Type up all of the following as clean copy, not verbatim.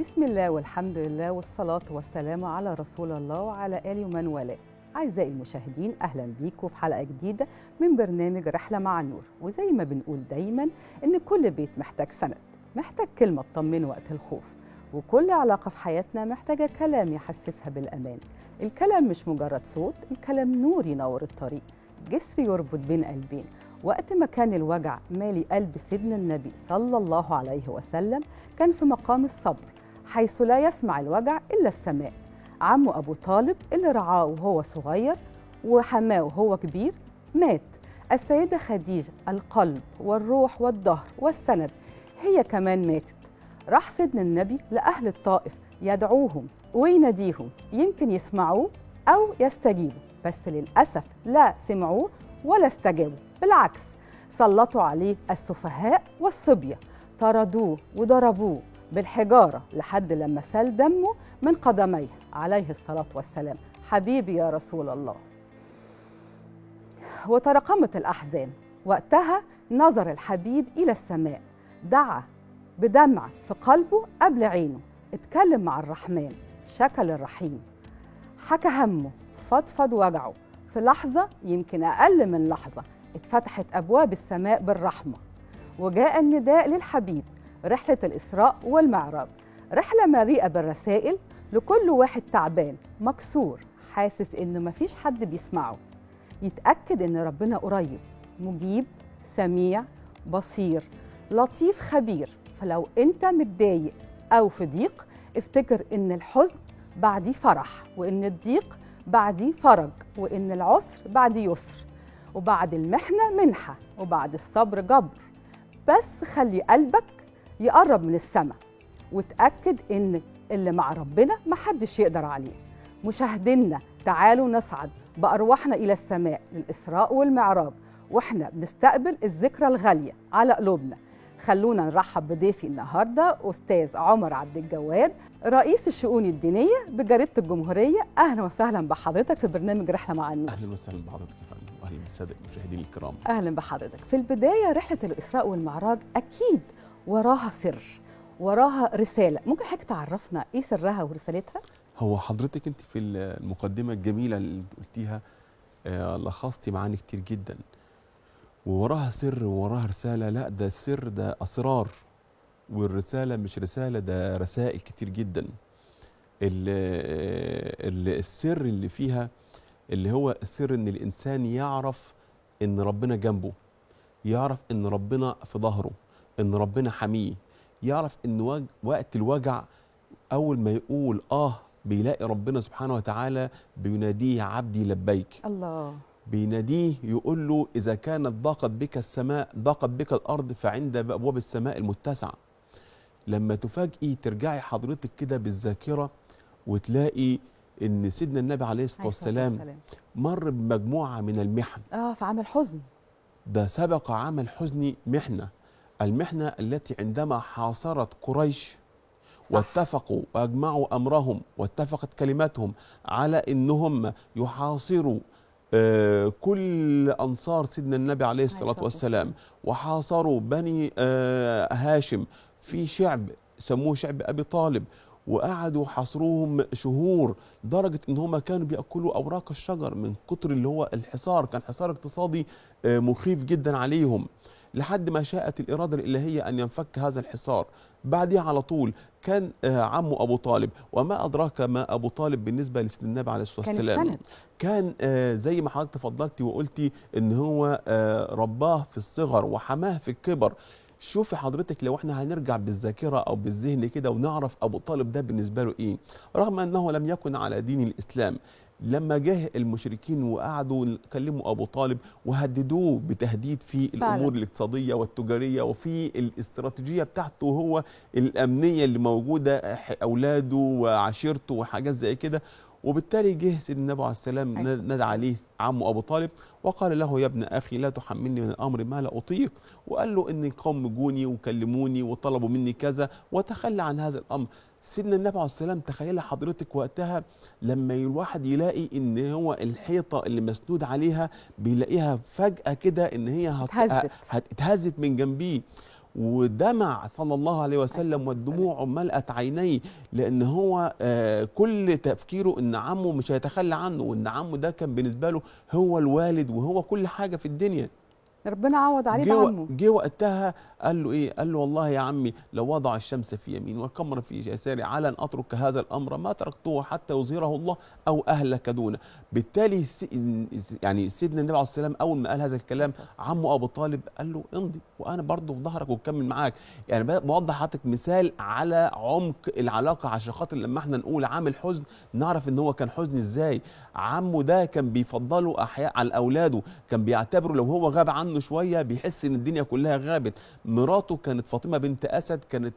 بسم الله والحمد لله والصلاة والسلام على رسول الله وعلى آله ومن والاه. أعزائي المشاهدين، أهلا بيكم في حلقة جديدة من برنامج رحلة مع النور. وزي ما بنقول دايما إن كل بيت محتاج سند، محتاج كلمة تطمنه وقت الخوف، وكل علاقة في حياتنا محتاجة كلام يحسسها بالأمان. الكلام مش مجرد صوت، الكلام نور ينور الطريق، جسر يربط بين قلبين. وقت ما كان الوجع مالي قلب سيدنا النبي صلى الله عليه وسلم، كان في مقام الصبر حيث لا يسمع الوجع إلا السماء. عمه أبو طالب اللي رعاه وهو صغير وحماه وهو كبير مات. السيدة خديجة القلب والروح والظهر والسند هي كمان ماتت. راح سيدنا النبي لأهل الطائف يدعوهم ويناديهم، يمكن يسمعوه أو يستجيبوا، بس للأسف لا سمعوه ولا استجابوا، بالعكس سلطوا عليه السفهاء والصبية، طردوه وضربوه بالحجارة لحد لما سال دمه من قدميه عليه الصلاة والسلام. حبيبي يا رسول الله. وتراكمت الأحزان. وقتها نظر الحبيب إلى السماء، دعا بدمع في قلبه قبل عينه، اتكلم مع الرحمن، شكى للرحيم، حكى همه، فضفض وجعه. في لحظة، يمكن أقل من لحظة، اتفتحت أبواب السماء بالرحمة، وجاء النداء للحبيب. رحلة الإسراء والمعراج رحلة مليئة بالرسائل لكل واحد تعبان مكسور حاسس إنه مفيش حد بيسمعه. يتأكد إن ربنا قريب، مجيب، سميع، بصير، لطيف، خبير. فلو أنت متضايق أو في ضيق، افتكر إن الحزن بعديه فرح، وإن الضيق بعديه فرج، وإن العسر بعديه يسر، وبعد المحنة منحة، وبعد الصبر جبر. بس خلي قلبك يقرب من السماء، وتأكد إن اللي مع ربنا محدش يقدر عليه. مشاهدينا، تعالوا نصعد بأرواحنا إلى السماء للإسراء والمعراج، وإحنا بنستقبل الذكرى الغالية على قلوبنا. خلونا نرحب بضيفي النهارده أستاذ عمر عبد الجواد، رئيس الشؤون الدينية بجريدة الجمهورية. أهلا وسهلا بحضرتك في برنامج رحلة مع النور. اهلا وسهلا بحضرتك يا فندم، واهلا بالساده المشاهدين الكرام. أهلا بحضرتك. في البداية، رحلة الإسراء والمعراج أكيد وراها سر، وراها رسالة. ممكن حضرتك تعرفنا إيه سرها ورسالتها؟ هو حضرتك انت في المقدمه الجميله اللي قلتيها لخصتي معاني كتير جدا، ووراها سر ووراها رساله. لا، ده السر ده اسرار، والرساله مش رساله، ده رسائل كتير جدا. السر اللي فيها اللي هو السر ان الانسان يعرف ان ربنا جنبه، يعرف ان ربنا في ظهره، ان ربنا حميه، يعرف ان وقت الوجع اول ما يقول بيلاقي ربنا سبحانه وتعالى بيناديه: عبدي لبيك. الله. بيناديه يقول له: اذا كانت ضاقت بك السماء ضاقت بك الارض فعند ابواب السماء المتسعه. لما تفاجئي ترجعي حضرتك كده بالذاكره وتلاقي ان سيدنا النبي عليه الصلاه والسلام مر بمجموعه من المحن. في عام الحزن. ده سبق عام الحزن محنه، المحنه التي عندما حاصرت قريش واتفقوا واجمعوا امرهم واتفقت كلماتهم على انهم يحاصروا كل انصار سيدنا النبي عليه الصلاه والسلام، وحاصروا بني هاشم في شعب سموه شعب ابي طالب، وقعدوا حاصروهم شهور، درجه ان هم كانوا بياكلوا اوراق الشجر من كتر اللي هو الحصار. كان حصار اقتصادي مخيف جدا عليهم، لحد ما شاءت الإرادة الإلهية أن ينفك هذا الحصار. بعدها على طول كان عمه أبو طالب، وما أدراك ما أبو طالب بالنسبة لسيدنا النبي عليه الصلاة والسلام. كان زي ما حضرتك تفضلتي وقلتي إن هو رباه في الصغر وحماه في الكبر. شوفي حضرتك، لو احنا هنرجع بالذاكرة أو بالذهن كده ونعرف أبو طالب ده بالنسبة له إيه، رغم أنه لم يكن على دين الإسلام، لما جه المشركين وقعدوا يكلموا أبو طالب وهددوه بتهديد في الأمور الاقتصادية والتجارية وفي الاستراتيجية بتاعته هو الأمنية اللي موجودة، أولاده وعشيرته وحاجات زي كده. وبالتالي جه سيدنا النبي عليه السلام نادى عليه عمه أبو طالب وقال له: يا ابن أخي لا تحملني من الأمر ما لا أطيق. وقال له: إن القوم جوني وكلموني وطلبوا مني كذا وتخلى عن هذا الأمر. سيدنا النبي عليه السلام تخيل حضرتك وقتها لما الواحد يلاقي ان هو الحيطه اللي مسنود عليها بيلاقيها فجاه كده ان هي هتتهزت من جنبيه، ودمع صلى الله عليه وسلم والدموع ملأت عينيه، لأن هو كل تفكيره إن عمه مش هيتخلى عنه، وإن عمه ده كان بالنسبة له هو الوالد وهو كل حاجة في الدنيا. ربنا عوض عليه بعمه. جه وقتها قال له ايه؟ قال له والله يا عمي لو وضع الشمس في يمين والقمر في يساري على ان اترك هذا الامر ما تركته حتى يظهره الله او اهلك دونه. بالتالي يعني سيدنا النبي عليه الصلاه والسلام اول ما قال هذا الكلام عمه ابو طالب قال له امضي وانا برضه في ظهرك وكمل معاك. يعني بوضح حضرتك مثال على عمق العلاقه عشان خاطر لما احنا نقول عامل حزن نعرف ان هو كان حزن ازاي. عمه ده كان بيفضله احياء على اولاده، كان بيعتبره لو هو غاب عنه شويه بيحس ان الدنيا كلها غابت. مراته كانت فاطمه بنت اسد كانت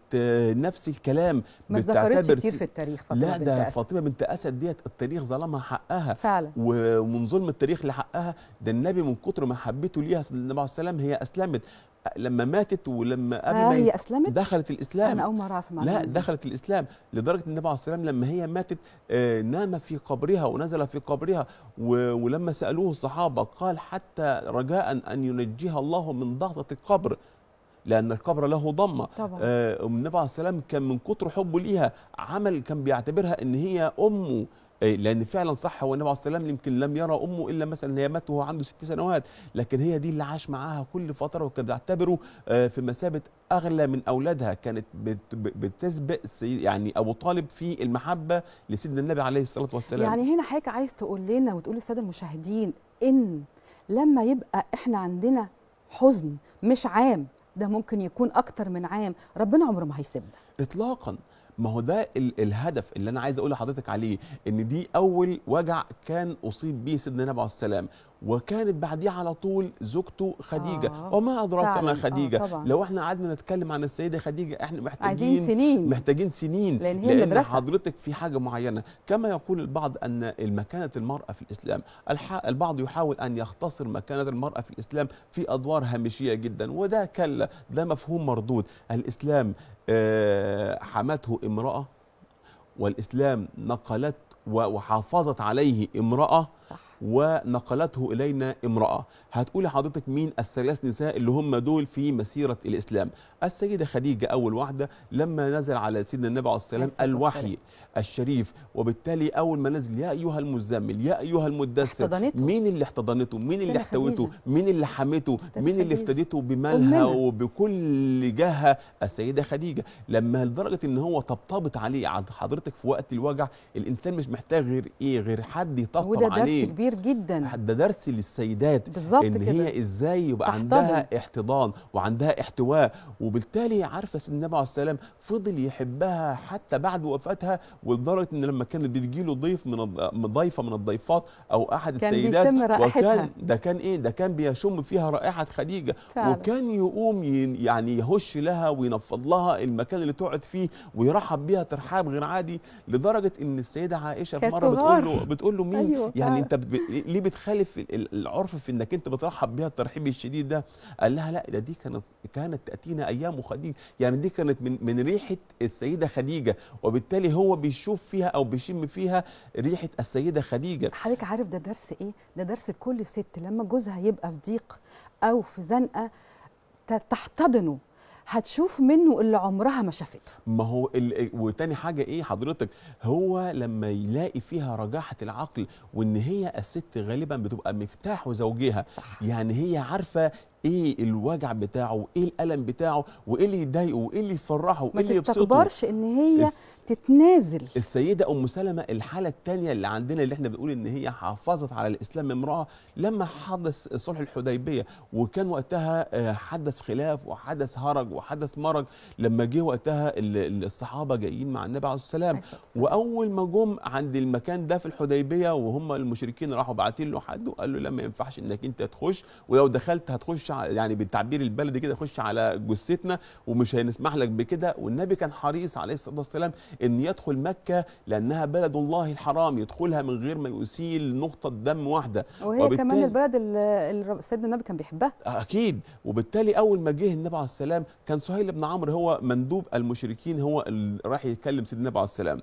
نفس الكلام، ما اتذكرتش كتير في التاريخ فاطمه لا بنت ده أسد. فاطمه بنت اسد ديت التاريخ ظلمها حقها فعلا، ومن ظلم التاريخ لحقها. ده النبي من كتر محبته ليها صلى الله عليه وسلم هي اسلمت لما ماتت، ولما قبل ما هي اسلمت دخلت الاسلام. انا اول مره اعرف المعلومه لا دي. دخلت الاسلام لدرجه النبي عليه الصلاه والسلام لما هي ماتت نام في قبرها ونزل في قبرها، ولما سالوه الصحابه قال حتى رجاء ان ينجيها الله من ضغطه القبر لأن القبر له ضمة. طبعا. النبي عليه السلام كان من كتر حبه ليها عمل كان بيعتبرها إن هي أمه، لأن فعلا صح هو النبي عليه السلام يمكن لم يرى أمه إلا مثلا هي مات وهو عنده 6 سنوات، لكن هي دي اللي عاش معاها كل فترة وكان بيعتبره في مثابة أغلى من أولادها. كانت بتسبق يعني أبو طالب في المحبة لسيدنا النبي عليه الصلاة والسلام. يعني هنا حضرتك عايز تقول لنا وتقول للسادة المشاهدين إن لما يبقى إحنا عندنا حزن مش عام، ده ممكن يكون أكتر من عام، ربنا عمره ما هيسيبنا إطلاقا. ما هو ده الهدف اللي انا عايز اقول لحضرتك عليه، ان دي اول وجع كان اصيب به سيدنا النبي عليه السلام، وكانت بعديه على طول زوجته خديجه. وما ادراك ما خديجه. لو احنا قعدنا نتكلم عن السيده خديجه احنا محتاجين سنين لان حضرتك في حاجه معينه. كما يقول البعض ان مكانه المراه في الاسلام، البعض يحاول ان يختصر مكانه المراه في الاسلام في ادوار هامشيه جدا، وده كلا، ده مفهوم مردود. الاسلام حمته امرأة، والإسلام نقلت وحافظت عليه امرأة، صح. ونقلته إلينا امرأة. هتقولي حضرتك مين الثلاث نساء اللي هم دول في مسيرة الإسلام؟ السيدة خديجة أول واحدة لما نزل على سيدنا النبي عليه الصلاة والسلام الوحي الشريف، وبالتالي أول ما نزل يا أيها المزمل يا أيها المدثر، مين اللي احتضنته؟ مين اللي احتوته؟ مين اللي حمته؟ مين اللي افتدته بمالها وبكل جهة؟ السيدة خديجة. لما لدرجة إن هو طبطبت عليه حضرتك في وقت الوجع، الإنسان مش محتاج غير إيه؟ غير حد يطبطب عليه. وده درس كبير جدا، ده درس للسيدات بالظبط إن كده. هي إزاي يبقى عندها احتضان وعندها احتواء. وبالتالي عارفه سيدنا النبي عليه السلام فضل يحبها حتى بعد وفاتها، ولدرجه ان لما كانت بتجيله ضيف ضيفه من الضيفات او احد السيدات كان بيشم رائحتها، ده كان بيشم فيها رائحه خديجه فعلا. وكان يقوم يعني يهش لها وينفض لها المكان اللي تقعد فيه ويرحب بيها ترحاب غير عادي، لدرجه ان السيده عائشه في مره بتقول له مين؟ أيوة يعني انت ليه بتخالف العرف في انك انت بترحب بيها الترحيب الشديد ده؟ قال لها لا، ده دي كانت تاتينا ايام خديجه، يعني دي كانت من ريحه السيده خديجه، وبالتالي هو بيشوف فيها او بيشم فيها ريحه السيده خديجه. حضرتك عارف ده درس ايه؟ ده درس لكل ست لما جوزها يبقى في ضيق او في زنقه تحتضنه، هتشوف منه اللي عمرها ما شافته. ما هو وتاني حاجه ايه حضرتك؟ هو لما يلاقي فيها رجاحه العقل، وان هي الست غالبا بتبقى مفتاح زوجها، صح. يعني هي عارفه ايه الوجع بتاعه وايه الالم بتاعه وايه اللي يضايقه وايه اللي يفرحه وايه اللي يبسطه. ما تستكبرش ان هي تتنازل. السيده ام سلمة الحاله الثانيه اللي عندنا اللي احنا بنقول ان هي حافظت على الاسلام امراه، لما حدث صلح الحديبيه وكان وقتها حدث خلاف وحدث هرج وحدث مرج، لما جه وقتها الصحابه جايين مع النبي عليه الصلاه والسلام، واول ما جم عند المكان ده في الحديبيه وهم المشركين راحوا باعتين له حد وقال له لا ما ينفعش انك انت تخش، ولو دخلت هتخش يعني بالتعبير البلدي كده خش على جثتنا ومش هنسمح لك بكده. والنبي كان حريص عليه الصلاه والسلام ان يدخل مكه لانها بلد الله الحرام، يدخلها من غير ما يسيل نقطه دم واحده، وهي كمان البلد اللي سيدنا النبي كان بيحبها اكيد. وبالتالي اول ما جه النبي عليه السلام كان سهيل بن عمرو هو مندوب المشركين، هو اللي راح يكلم سيدنا النبي عليه السلام.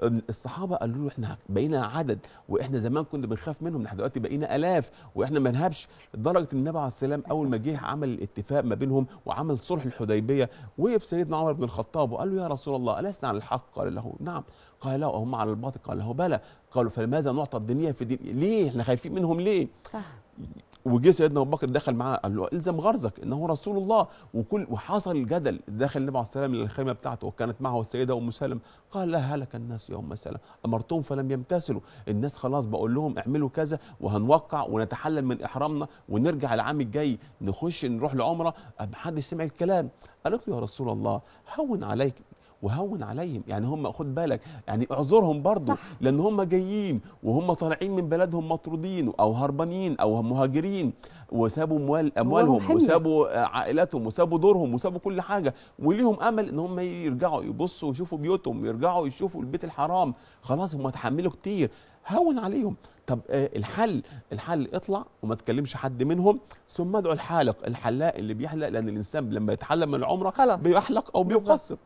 الصحابه قالوا له احنا بقينا عدد، واحنا زمان كنا بنخاف منهم، احنا دلوقتي بقينا الاف واحنا ما نهبش. لدرجه ان النبي عليه السلام اول ما جه عمل الاتفاق ما بينهم وعمل صلح الحديبيه، وقف سيدنا عمر بن الخطاب وقال له يا رسول الله ألسنا على الحق؟ قال له نعم. قال لا وهم على الباطل؟ قال له بلى. قالوا فلماذا نعطى الدنيا في دين؟ ليه احنا خايفين منهم ليه؟ صح. وجه سيدنا ابو بكر دخل معاه قال له الزم غرزك انه رسول الله. وحصل جدل. دخل النبي عليه السلام للخيمه بتاعته وكانت معه السيده ام سلمة. قال لا هلك الناس يا ام سلمة، امرتهم فلم يمتثلوا، الناس خلاص بقول لهم اعملوا كذا وهنوقع ونتحلل من احرامنا ونرجع العام الجاي نخش نروح لعمره، محدش سمع الكلام. قالت له يا رسول الله هون عليك وهون عليهم، يعني هم خد بالك يعني اعذرهم برضه، لان هم جايين وهم طالعين من بلدهم مطرودين او هربانين او مهاجرين، وسابوا اموالهم وسابوا عائلاتهم وسابوا دورهم وسابوا كل حاجه، وليهم امل ان هم يرجعوا يبصوا ويشوفوا بيوتهم، يرجعوا يشوفوا البيت الحرام، خلاص هم اتحملوا كتير، هون عليهم. طب الحل اطلع وما تكلمش حد منهم، ثم ادعو الحلاق اللي بيحلق، لان الانسان لما يتحلق من العمره بيحلق او بيقصر،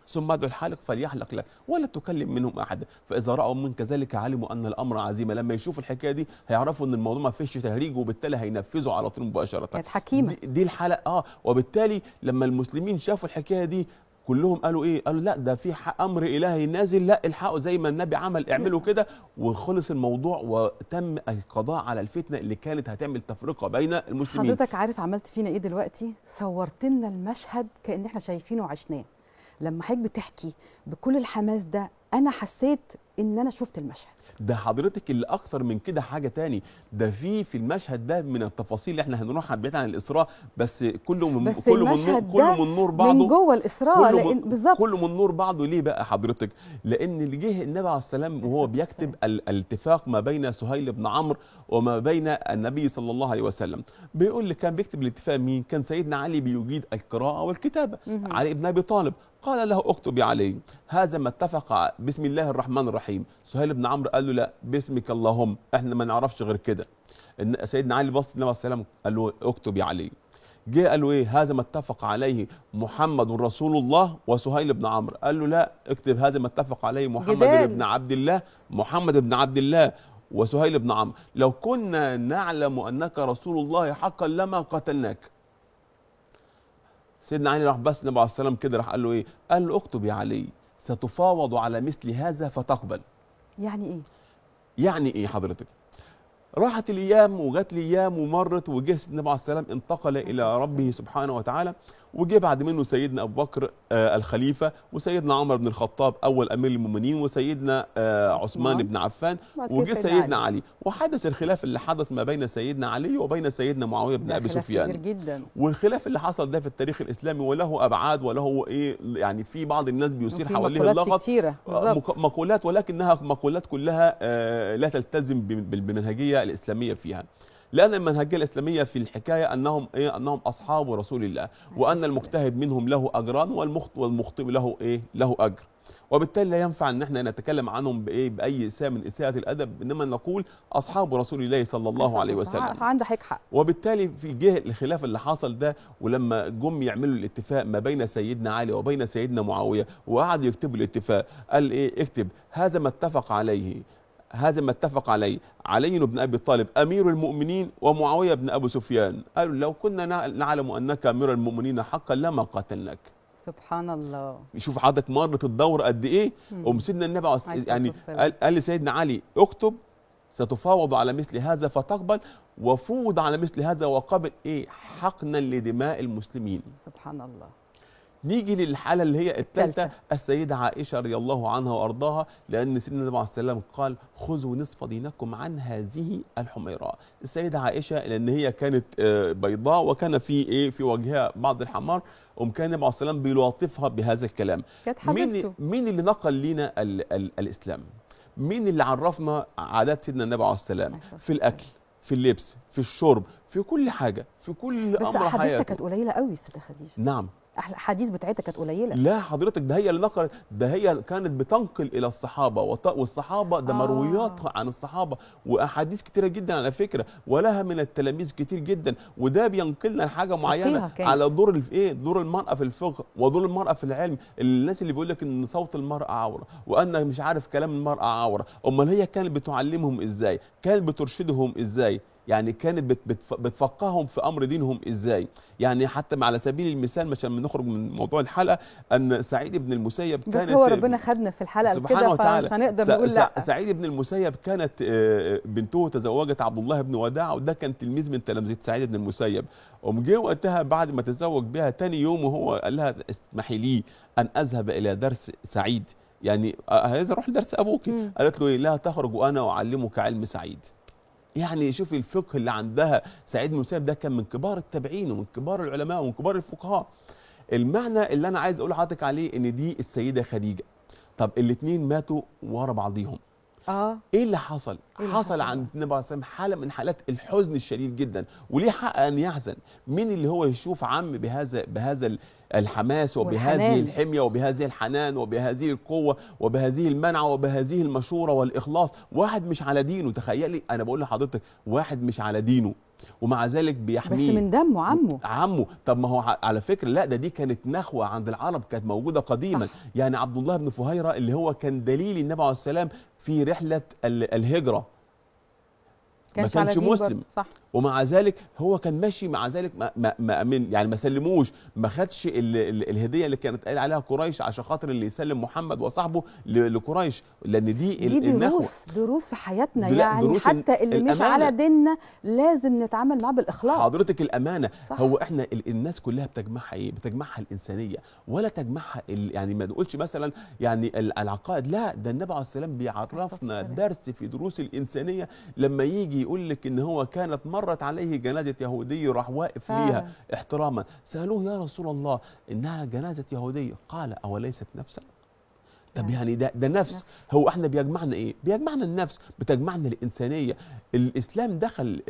ثم ادعو الحالق فليحلق لك ولا تكلم منهم احدا، فاذا راوا منك ذلك علموا ان الامر عزيمه. لما يشوفوا الحكايه دي هيعرفوا ان الموضوع ما فيش تهريج، وبالتالي هينفذوا على طول مباشره. كانت حكيمه دي الحلقه. وبالتالي لما المسلمين شافوا الحكايه دي كلهم قالوا ايه؟ قالوا لا ده في امر الهي نازل، لا الحقوا زي ما النبي عمل اعملوا كده، وخلص الموضوع وتم القضاء على الفتنه اللي كانت هتعمل تفرقه بين المسلمين. حضرتك عارف عملت فينا ايه دلوقتي؟ صورت لنا المشهد كأن احنا شايفينه وعشناه. لما حضرتك بتحكي بكل الحماس ده انا حسيت ان انا شفت المشهد ده. حضرتك اللي اكتر من كده حاجه تاني، ده في المشهد ده من التفاصيل اللي احنا هنروح بعيد عن الاسراء، بس كله من نور بعضه، من جوه الاسراء، لان بالظبط كله من نور بعضه. ليه بقى حضرتك؟ لان اللي جه النبي عليه السلام وهو بيكتب الاتفاق ما بين سهيل بن عمرو وما بين النبي صلى الله عليه وسلم، بيقول لي كان بيكتب الاتفاق مين؟ كان سيدنا علي بيجيد القراءه والكتابه، علي بن ابي طالب. قال له اكتب يا علي هذا ما اتفق بسم الله الرحمن الرحيم. سهيل بن عمرو قال له لا باسمك اللهم، احنا ما نعرفش غير كده. سيدنا علي بص النبي عليه السلام قال له اكتب يا علي. جه قال له ايه؟ هذا ما اتفق عليه محمد رسول الله وسهيل بن عمرو. قال له لا اكتب هذا ما اتفق عليه محمد بن عبد الله، محمد بن عبد الله وسهيل بن عمرو. لو كنا نعلم انك رسول الله حقا لما قتلناك. سيدنا علي راح بس النبي عليه السلام كده راح قال له ايه؟ قال له اكتب يا علي ستفاوض على مثل هذا فتقبل. يعني ايه؟ يعني ايه حضرتك؟ راحت الايام وجت الايام ومرت، وجه النبي عليه السلام انتقل الى ربه سبحانه وتعالى، وجه بعد منه سيدنا ابو بكر الخليفه، وسيدنا عمر بن الخطاب اول امير المؤمنين، وسيدنا عثمان بن عفان، وجه سيدنا علي. وحدث الخلاف اللي حدث ما بين سيدنا علي وبين سيدنا معاويه بن ابي سفيان كبير جدا. والخلاف اللي حصل ده في التاريخ الاسلامي وله ابعاد وله ايه، يعني في بعض الناس بيثير حواليه اللغط مقولات، ولكنها مقولات كلها لا تلتزم بالمنهجيه الاسلاميه فيها. لأن المنهجية الإسلامية في الحكاية أنهم أنهم أصحاب رسول الله، وأن المجتهد منهم له أجران والمخطئ له له أجر، وبالتالي لا ينفع أن احنا نتكلم عنهم بأي إساءة من إساءة الأدب، إنما نقول أصحاب رسول الله صلى الله عليه وسلم. عندك حق. وبالتالي في جه الخلاف اللي حصل ده، ولما جم يعملوا الاتفاق ما بين سيدنا علي وبين سيدنا معاوية وقعدوا يكتبوا الاتفاق، قال إيه؟ اكتب هذا ما اتفق عليه، هذا ما اتفق عليه علي بن ابي طالب امير المؤمنين ومعاويه بن ابي سفيان. قالوا لو كنا نعلم انك امير المؤمنين حقا لما قاتلناك. سبحان الله. شوف حضرتك مرت الدور قد ايه. وسيدنا النبي يعني قال لسيدنا علي اكتب ستفاوض على مثل هذا فتقبل، وفوض على مثل هذا وقبل ايه؟ حقنا لدماء المسلمين. سبحان الله. نيجي للحالة اللي هي الثالثة، السيدة عائشة رضي الله عنها وأرضاها، لأن سيدنا النبي عليه السلام قال خذوا نصف دينكم عن هذه الحميراء. السيدة عائشة لأن هي كانت بيضاء وكان في وجهها بعض الحمار، كان النبي عليه السلام بيلاطفها بهذا الكلام. مين اللي نقل لنا الإسلام؟ مين اللي عرفنا عادات سيدنا النبي عليه السلام في الأكل، في اللبس، في الشرب، في كل حاجة، في كل أمر حياته؟ بس حديثها كانت قليلة قوي السيدة خديجة. نعم. الحديث بتاعتها كانت قليله. لا حضرتك، ده هي اللي نقلت، ده هي كانت بتنقل الى الصحابه والصحابه ده مروياتها عن الصحابه واحاديث كتيره جدا على فكره، ولها من التلاميذ كتير جدا، وده بينقلنا لحاجه معينه على دور ايه، دور المراه في الفقه ودور المراه في العلم. الناس اللي بيقول لك ان صوت المراه عوره وان مش عارف كلام المراه عوره، امال هي كانت بتعلمهم ازاي؟ كانت بترشدهم ازاي؟ يعني كانت بتفقههم في امر دينهم ازاي؟ يعني حتى على سبيل المثال مش لما نخرج من موضوع الحلقه، ان سعيد بن المسيب بس هو ربنا خدنا في الحلقه كده فمش هنقدر نقول لا. سعيد بن المسيب كانت بنته تزوجت عبد الله بن وداع، وده كان تلميذ من تلامذه سعيد بن المسيب. جه وقتها بعد ما تزوج بها تاني يوم وهو قال لها اسمحي لي ان اذهب الى درس سعيد، يعني عايز اروح لدرس ابوك. قالت له ايه؟ لا تخرج وانا اعلمك علم سعيد. يعني شوفي الفقه اللي عندها سعيد بن المسيب، ده كان من كبار التابعين ومن كبار العلماء ومن كبار الفقهاء. المعنى اللي انا عايز اقول لحضرتك عليه ان دي السيده خديجه. طب الاثنين ماتوا ورا بعضيهم. ايه اللي حصل؟ حصل عند النبي عليه الصلاه والسلام حاله من حالات الحزن الشديد جدا، وليه حق ان يحزن. مين اللي هو يشوف عم بهذا الحماس وبهذه الحميه وبهذه الحنان وبهذه القوه وبهذه المنعه وبهذه المشوره والاخلاص، واحد مش على دينه. تخيلي انا بقول لحضرتك واحد مش على دينه ومع ذلك بيحميه، بس من دمه عمه. طب ما هو على فكره لا، دي كانت نخوه عند العرب كانت موجوده قديما. صح. يعني عبد الله بن فهيره اللي هو كان دليل النبي عليه السلام في رحله الهجره ما كانش مسلم. صح. ومع ذلك هو كان ماشي، مع ذلك ما سلموش، ما خدش الهديه اللي كانت قايل عليها قريش عشان خاطر اللي يسلم محمد وصاحبه لقريش، لان دي دروس في حياتنا. يعني حتى اللي مش على ديننا لازم نتعامل معاه بالاخلاص. حضرتك الامانه. صح. هو احنا الناس كلها بتجمعها ايه؟ بتجمعها الانسانيه، ولا تجمعها يعني ما نقولش مثلا يعني العقائد، لا ده النبي عليه السلام بيعرفنا درس في دروس الانسانيه لما يجي يقول لك ان هو كانت مرت عليه جنازه يهودي راح واقف ليها احتراما، سالوه يا رسول الله انها جنازه يهوديه، قال اوليست نفسا؟ طب يعني ده نفس. هو احنا بيجمعنا ايه؟ بيجمعنا النفس، بتجمعنا الانسانيه. الاسلام دخل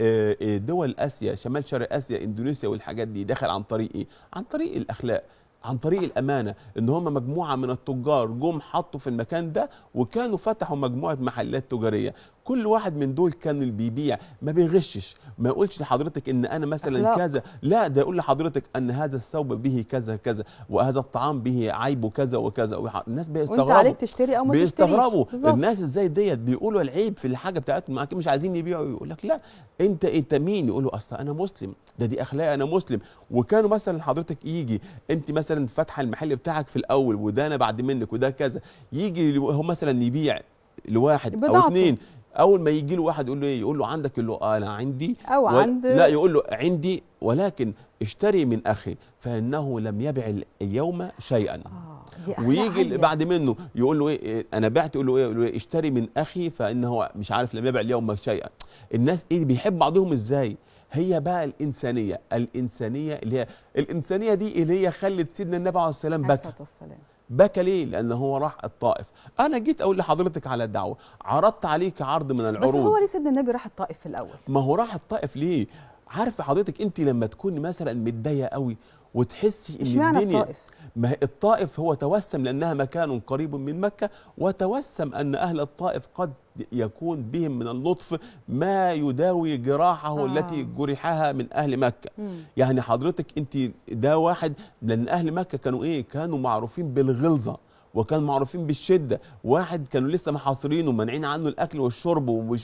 دول اسيا، شمال شرق اسيا، اندونيسيا والحاجات دي، دخل عن طريق ايه؟ عن طريق الاخلاق، عن طريق الامانه. ان هم مجموعه من التجار جم حطوا في المكان ده وكانوا فتحوا مجموعه محلات تجاريه، كل واحد من دول كان اللي بيبيع ما بيغشش، ما يقولش لحضرتك ان انا مثلا أخلاق. كذا، لا ده يقول لحضرتك ان هذا الثوب به كذا كذا وهذا الطعام به عيبه كذا وكذا. الناس بيستغربوا، وانت عليك تشتري او ما بيستغربوا الناس ازاي ديت بيقولوا العيب في الحاجه بتاعتهم، مش عايزين يبيعوا. يقول لك لا انت مين؟ يقولوا اصل انا مسلم، دي اخلاق انا مسلم. وكانوا مثلا حضرتك يجي انت مثلا فاتحه المحل بتاعك في الاول وده انا بعد منك وده كذا، يجي هو مثلا يبيع لواحد او اثنين، اول ما يجي له واحد يقول له ايه؟ يقول له عندك؟ يقول له انا عندي او عند، لا يقول له عندي ولكن اشتري من اخي فانه لم يبع اليوم شيئا. ويجي بعد منه يقول له ايه؟ انا بعت. يقول له ايه؟ يقول له اشتري من اخي فانه مش عارف لم يبع اليوم شيئا. الناس ايه بيحب بعضهم ازاي؟ هي بقى الانسانيه اللي هي الانسانيه دي اللي هي خلت سيدنا النبي عليه السلام بكى ليه؟ لأنه هو راح الطائف. أنا جيت أقول لحضرتك على الدعوة، عرضت عليك عرض من العروض. بس هو ليه سيدنا النبي راح الطائف في الأول؟ ما هو راح الطائف ليه؟ عارفة حضرتك أنت لما تكوني مثلا متضايقة قوي وتحسي إن الدنيا، ما الطائف هو توسم لأنها مكان قريب من مكة، وتوسم أن أهل الطائف قد يكون بهم من اللطف ما يداوي جراحه التي جرحها من أهل مكة. يعني حضرتك أنت ده واحد، لأن أهل مكة كانوا إيه؟ كانوا معروفين بالغلظة وكانوا معروفين بالشدة. واحد كانوا لسه محاصرينه ومانعين عنه الأكل والشرب،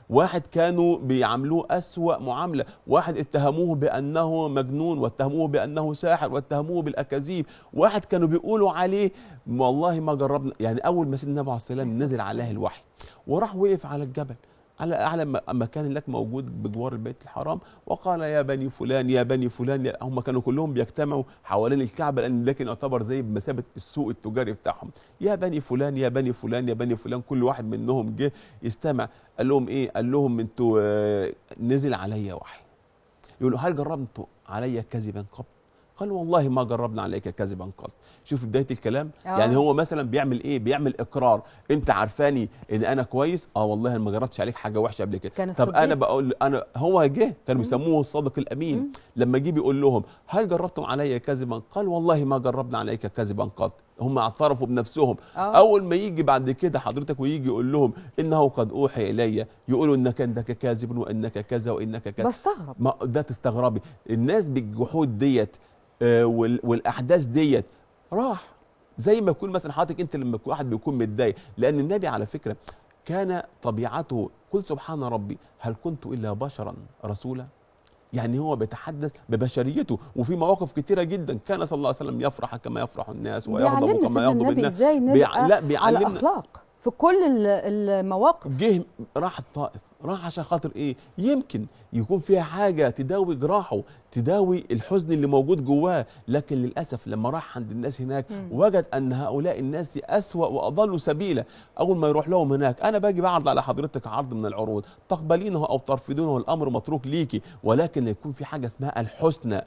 وواحد كانوا بيعاملوه أسوأ معاملة، واحد اتهموه بأنه مجنون واتهموه بأنه ساحر واتهموه بالأكاذيب، واحد كانوا بيقولوا عليه والله ما جربنا. يعني أول ما سيدنا النبي عليه السلام نزل عليه الوحي وراح وقف على الجبل على أعلى مكان لك موجود بجوار البيت الحرام، وقال يا بني فلان يا بني فلان. هم كانوا كلهم بيجتمعوا حوالين الكعبة لأن لكن يعتبر زي بمثابة السوق التجاري بتاعهم. يا بني فلان يا بني فلان يا بني فلان. كل واحد منهم جه يستمع. قال لهم إيه؟ قال لهم أنتوا نزل علي وحي. يقولوا هل جربتوا علي كذبا قال والله ما جربنا عليك كذبا قط. شوف بدايه الكلام. آه. يعني هو مثلا بيعمل ايه؟ بيعمل اقرار. انت عارفاني ان انا كويس؟ والله انا ما جربتش عليك حاجه وحشه قبل كده. كان طب انا الصديق. بقول انا هو جه كانوا بيسموه الصادق الامين. لما جه بيقول لهم هل جربتم علي كذبا؟ قال والله ما جربنا عليك كذبا قط. هم اعترفوا بنفسهم. اول ما يجي بعد كده حضرتك ويجي يقول لهم انه قد اوحي الي، يقولوا انك كاذب وانك كذا وانك كذا. بستغرب. ما ده تستغربي الناس بالجحود ديت والاحداث ديت راح. زي ما يكون مثلا حضرتك انت لما واحد بيكون متضايق، لان النبي على فكره كان طبيعته قل سبحان ربي هل كنت الا بشرا رسولا. يعني هو بيتحدث ببشريته، وفي مواقف كتيره جدا كان صلى الله عليه وسلم يفرح كما يفرح الناس ويغضب بيعلمنا كما سيدنا يغضب النبي الناس. ازاي نبقى لا على بيعلمنا. اخلاق في كل المواقف. جه راح الطائف، راح عشان خاطر ايه؟ يمكن يكون فيها حاجه تداوي جراحه، تداوي الحزن اللي موجود جواه، لكن للاسف لما راح عند الناس هناك وجد ان هؤلاء الناس اسوا واضلوا سبيلا. اول ما يروح لهم هناك، انا باجي بعرض على حضرتك عرض من العروض، تقبلينه او ترفضينه الامر متروك ليكي، ولكن يكون في حاجه اسمها الحسنى.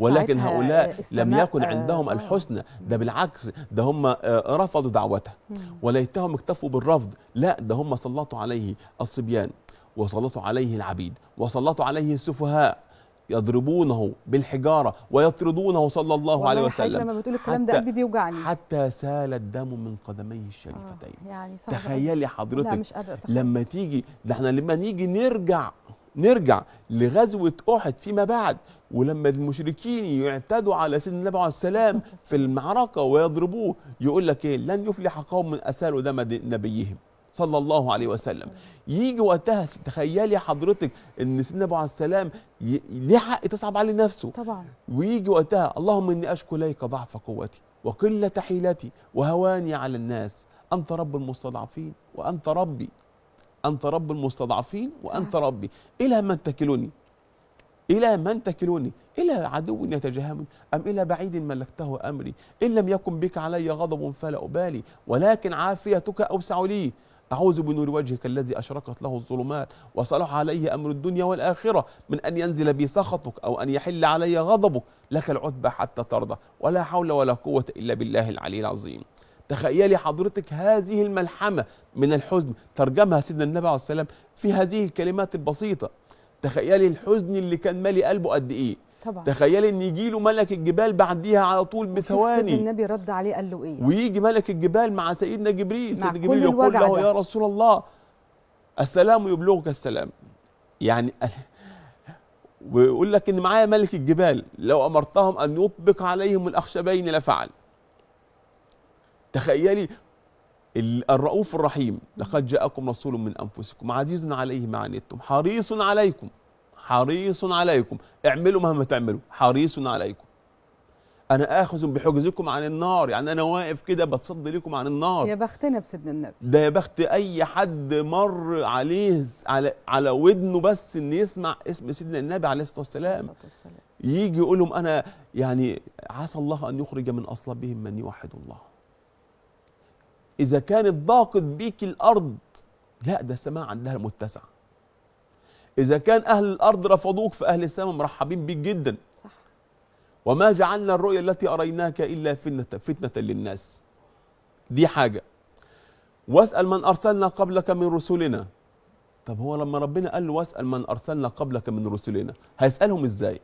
ولكن هؤلاء لم يكن عندهم الحسنى، ده بالعكس، ده هم رفضوا دعوته، وليتهم اكتفوا بالرفض. لا، ده هم سلطوا عليه الصبيان، وسلطوا عليه العبيد، وسلطوا عليه السفهاء، يضربونه بالحجارة ويطردونه صلى الله عليه وسلم. لما بتقول الكلام ده قلبي بيوجعني، حتى سال الدم من قدميه الشريفتين. يعني تخيلي حضرتك. لا مش قادرة أتخيل. لما تيجي، ده احنا لما نيجي نرجع لغزوة أحد فيما بعد، ولما المشركين يعتدوا على سيدنا النبي عليه السلام في المعركة ويضربوه، يقول لك ايه؟ لن يفلح قوم اسالوا دم نبيهم صلى الله عليه وسلم. يجي وقتها تخيلي حضرتك ان سيدنا النبي عليه السلام ليه حق تصعب عليه نفسه طبعا. ويجي وقتها اللهم اني اشكو اليك ضعف قوتي وقلة حيلتي وهواني على الناس، انت رب المستضعفين وانت ربي، أنت رب المستضعفين وأنت ربي، إلى من تكلني؟ إلى من تكلني؟ إلى عدو يتجهمني أم إلى بعيد ملكته أمري؟ إن لم يكن بك علي غضب فلا أبالي، ولكن عافيتك أوسع لي. أعوذ بنور وجهك الذي أشرقت له الظلمات وصلح عليه أمر الدنيا والآخرة من أن ينزل بي سخطك أو أن يحل علي غضبك، لك العتبى حتى ترضى، ولا حول ولا قوة إلا بالله العلي العظيم. تخيلي حضرتك هذه الملحمة من الحزن ترجمها سيدنا النبي عليه السلام في هذه الكلمات البسيطة. تخيلي الحزن اللي كان مالي قلبه قد ايه. طبعا. تخيلي ان يجي له ملك الجبال بعديها على طول بثواني، سيدنا النبي رد عليه قال له ايه؟ ويجي ملك الجبال مع سيدنا جبريل، مع سيدنا جبريل يقول له يا رسول الله السلام يبلغك السلام. يعني ويقول لك ان معايا ملك الجبال لو امرتهم ان يطبق عليهم الاخشبين لفعل. تخيلي الرؤوف الرحيم، لقد جاءكم رسول من انفسكم عزيز عليه ما عنتم حريص عليكم، حريص عليكم، اعملوا مهما تعملوا، حريص عليكم. انا اخذ بحجزكم عن النار، يعني انا واقف كده بتصد لكم عن النار. يا بختنا بسيدنا النبي. ده يا بخت اي حد مر عليه على ودنه بس ان يسمع اسم سيدنا النبي عليه الصلاه والسلام، يجي يقول لهم انا يعني عسى الله ان يخرج من اصلابهم من يوحد الله. إذا كانت ضاقت بيك الأرض، لا ده السماء عندها متسعة. إذا كان أهل الأرض رفضوك فأهل السماء مرحبين بيك جدا. صح. وما جعلنا الرؤيا التي أريناك إلا فتنة للناس. دي حاجة. واسأل من أرسلنا قبلك من رسلنا. طب هو لما ربنا قال له واسأل من أرسلنا قبلك من رسلنا، هيسألهم إزاي؟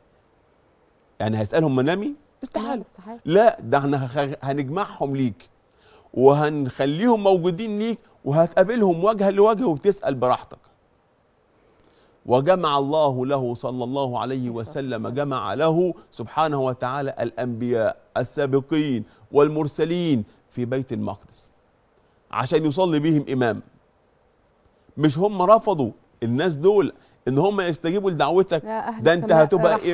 يعني هيسألهم منامي؟ استحالة. لا، ده احنا هنجمعهم ليك وهنخليهم موجودين ليك وهتقابلهم وجها لوجه وتسأل براحتك. وجمع الله له صلى الله عليه وسلم، جمع له سبحانه وتعالى الأنبياء السابقين والمرسلين في بيت المقدس عشان يصلي بهم إمام. مش هم رفضوا الناس دول ان هم يستجيبوا لدعوتك، ده انت هتبقى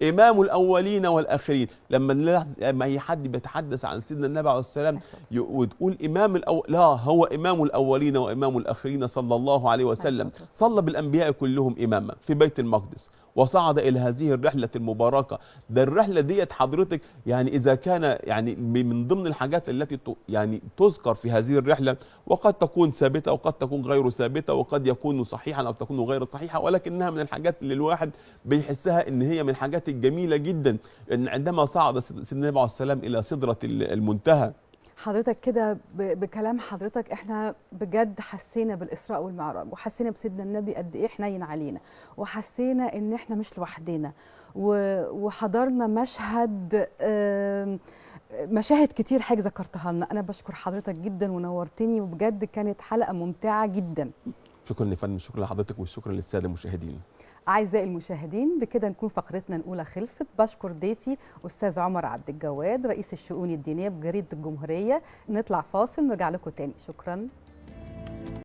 امام الاولين والاخرين. لما اي حد بيتحدث عن سيدنا النبي عليه السلام وتقول امام لا، هو امام الاولين وامام الاخرين صلى الله عليه وسلم. صلى بالانبياء كلهم اماما في بيت المقدس، وصعد إلى هذه الرحلة المباركة. ده الرحلة ديت حضرتك يعني إذا كان يعني من ضمن الحاجات التي يعني تذكر في هذه الرحلة، وقد تكون ثابتة وقد تكون غير ثابتة وقد يكون صحيحا أو تكون غير صحيحة، ولكنها من الحاجات اللي الواحد بيحسها إن هي من الحاجات الجميلة جدا، إن عندما صعد سيدنا النبي عليه السلام إلى سدرة المنتهى. حضرتك كده بكلام حضرتك احنا بجد حسينا بالإسراء والمعراج، وحسينا بسيدنا النبي قد ايه حنين علينا، وحسينا ان احنا مش لوحدنا، وحضرنا مشاهد كتير حاجة ذكرتها لنا. انا بشكر حضرتك جدا ونورتني، وبجد كانت حلقة ممتعة جدا. شكرا يا فندم، شكرا لحضرتك والشكر للسادة المشاهدين. أعزائي المشاهدين، بكده نكون فقرتنا الأولى خلصت. بشكر ضيفي أستاذ عمر عبد الجواد رئيس الشؤون الدينية بجريدة الجمهورية. نطلع فاصل نرجع لكم تاني. شكرا.